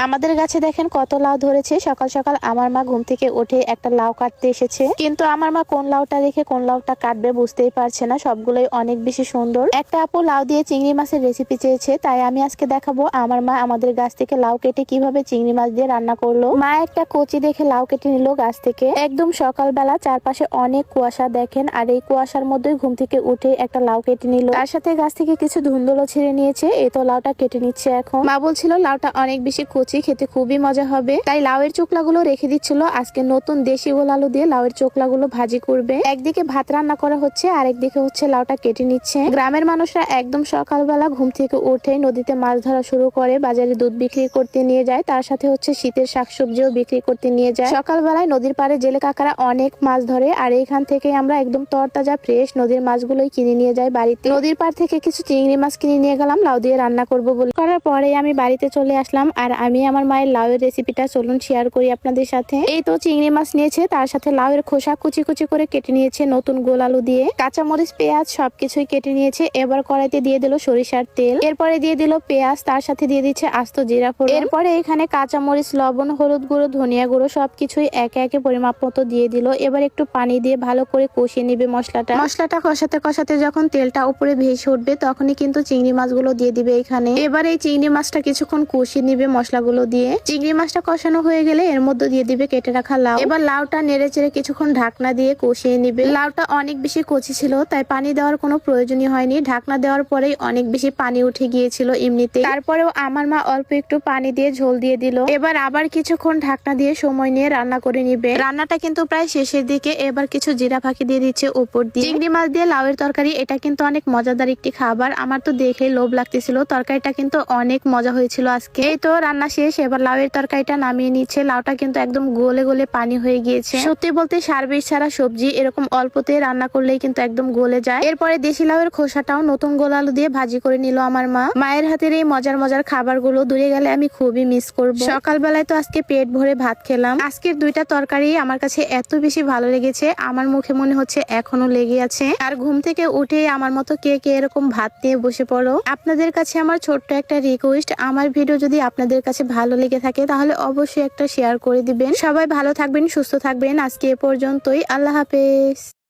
আমাদের গাছে দেখেন কত লাউ ধরেছে। সকাল সকাল আমার মা ঘুম থেকে উঠে একটা লাউ কাটতে এসেছে, কিন্তু আমার মা কোন লাউটা রেখে কোন লাউটা কাটবে বুঝতেই পারছে না। সবগুলোই অনেক বেশি সুন্দর। একটা আপু লাউ দিয়ে চিংড়ি মাছের রেসিপি চেয়েছে, তাই আমি আজকে দেখাবো আমার মা আমাদের গাছ থেকে লাউ কেটে কিভাবে চিংড়ি মাছ দিয়ে রান্না করলো। মা একটা কচি দেখে লাউ কেটে নিল গাছ থেকে। একদম সকালবেলা, চারপাশে অনেক কুয়াশা দেখেন, আর এই কুয়াশার মধ্যে ঘুম থেকে উঠে একটা লাউ কেটে নিল। তার সাথে গাছ থেকে কিছু ধুন্দুলো ছিঁড়ে নিয়েছে। এই তো লাউটা কেটে নিচ্ছে এখন। মা বলছিল লাউটা অনেক বেশি কচি, খেতে খুবই মজা হবে, তাই লাউয়ের চোকলাগুলো রেখে দিচ্ছিল। আজকে নতুন দেশি গোল আলু দিয়ে লাউয়ের চোকলাগুলো ভাজি করবে। একদিকে ভাত রান্না করা হচ্ছে, আরেকদিকে হচ্ছে লাউটা কেটে নিচ্ছে। গ্রামের মানুষরা একদম সকালবেলা ঘুম থেকে উঠে নদীতে মাছ ধরা শুরু করে, বাজারে দুধ বিক্রি করতে নিয়ে যায়, তার সাথে হচ্ছে শীতের শাকসবজিও বিক্রি করতে নিয়ে যায়। সকালবেলায় নদীর পাড়ে জেলে কাকারা অনেক মাছ ধরে, আর এইখান থেকে আমরা একদম তরতাজা ফ্রেশ নদীর মাছগুলোই কিনে নিয়ে যাই বাড়িতে। নদীর পাড় থেকে কিছু চিংড়ি মাছ কিনে নিয়ে গেলাম লাউ দিয়ে রান্না করবো বলে। করার পরে আমি বাড়িতে চলে আসলাম, আর আমি আমার মায়ের লাউয়ের রেসিপিটা চলুন শেয়ার করি আপনাদের সাথে। এই তো চিংড়ি মাছ নিয়েছে, তার সাথে লাউয়ের খোসা কুচি কুচি করে কেটে নিয়েছে নতুন গোল আলু দিয়ে, কাঁচামরিচ পেঁয়াজ সবকিছুই কেটে নিয়েছে। এবার কড়াইতে দিয়ে দিল সরিষার তেল, এরপরে দিয়ে দিল পেঁয়াজ, তার সাথে দিয়ে দিচ্ছে আস্ত জিরা ফোড়ন। এরপরে এখানে কাঁচামরিচ, লবণ, হলুদ গুঁড়ো, ধনিয়া গুঁড়ো সবকিছুই একে একে পরিমাপ মতো দিয়ে দিল। এবার একটু পানি দিয়ে ভালো করে কষিয়ে নিবে মশলাটা কষাতে কষাতে যখন তেলটা উপরে ভেসে উঠবে, তখনই কিন্তু চিংড়ি মাছগুলো দিয়ে দিবে এখানে। এবার এই চিংড়ি মাছটা কিছুক্ষণ কষিয়ে নিবে মশলাগুলো দিয়ে। চিংড়ি মাছটা কষানো হয়ে গেলে এর মধ্যে দিয়ে দিবে কেটে রাখা লাউ। এবার লাউটা নেড়ে চেড়ে কিছুক্ষণ ঢাকনা দিয়ে কষিয়ে নিবে। লাউটা অনেক বেশি কচি ছিল, তাই পানি দেওয়ার কোনো প্রয়োজনই হয়নি। ঢাকনা দেওয়ার পরেই অনেক বেশি পানি উঠে গিয়েছিল এমনিতে। তারপরেও আমার মা অল্প একটু পানি দিয়ে ঝোল দিয়ে দিল। এবার আবার কিছুক্ষণ ঢাকনা দিয়ে সময় নিয়ে রান্না করে নিবে। রান্নাটা কিন্তু প্রায় শেষের দিকে। এবার কিছু জিরা ফাঁকি দিয়ে দিচ্ছে উপর দিয়ে। চিংড়ি মাছ দিয়ে লাউয়ের তরকারি, এটা কিন্তু অনেক মজাদার একটি খাবার। আমার তো দেখেই লোভ লাগতেছিল। তরকারিটা কিন্তু অনেক মজা হয়েছিল আজকে। এই তো রান্না শেষ, এবার লাউয়ের তরকারিটা নামিয়ে নিচ্ছে। লাউটা কিন্তু একদম গলে গলে পানি হয়ে গিয়েছে। সত্যি বলতে সার বিষ ছাড়া সবজি এরকম অল্পতে রান্না করলেই কিন্তু একদম গলে যায়। এরপরে দেশি লাউয়ের খোসাটাও নতুন গোল আলু দিয়ে ভাজি করে নিল আমার মা। মায়ের হাতের এই মজার মজার খাবারগুলো দূরে গেলে আমি খুবই মিস করব। সকালবেলায় তো আজকে পেট ভরে ভাত খেলাম। আজকের দুইটা তরকারি আমার কাছে এত বেশি ভালো লেগেছে, আমার মুখে মনে হচ্ছে এখনো লেগে আছে। আর ঘুম থেকে উঠে আমার মতো কে কে এরকম ভাত নিয়ে বসে পড়ো। আপনাদের কাছে আমার ছোট্ট একটা রিকোয়েস্ট, আমার ভিডিও যদি আপনাদের কাছে ভালো লেগে থাকে তাহলে অবশ্যই একটা শেয়ার করে দিবেন। সবাই ভালো থাকবেন, সুস্থ থাকবেন। আজকে এ পর্যন্তই। আল্লাহ হাফেজ।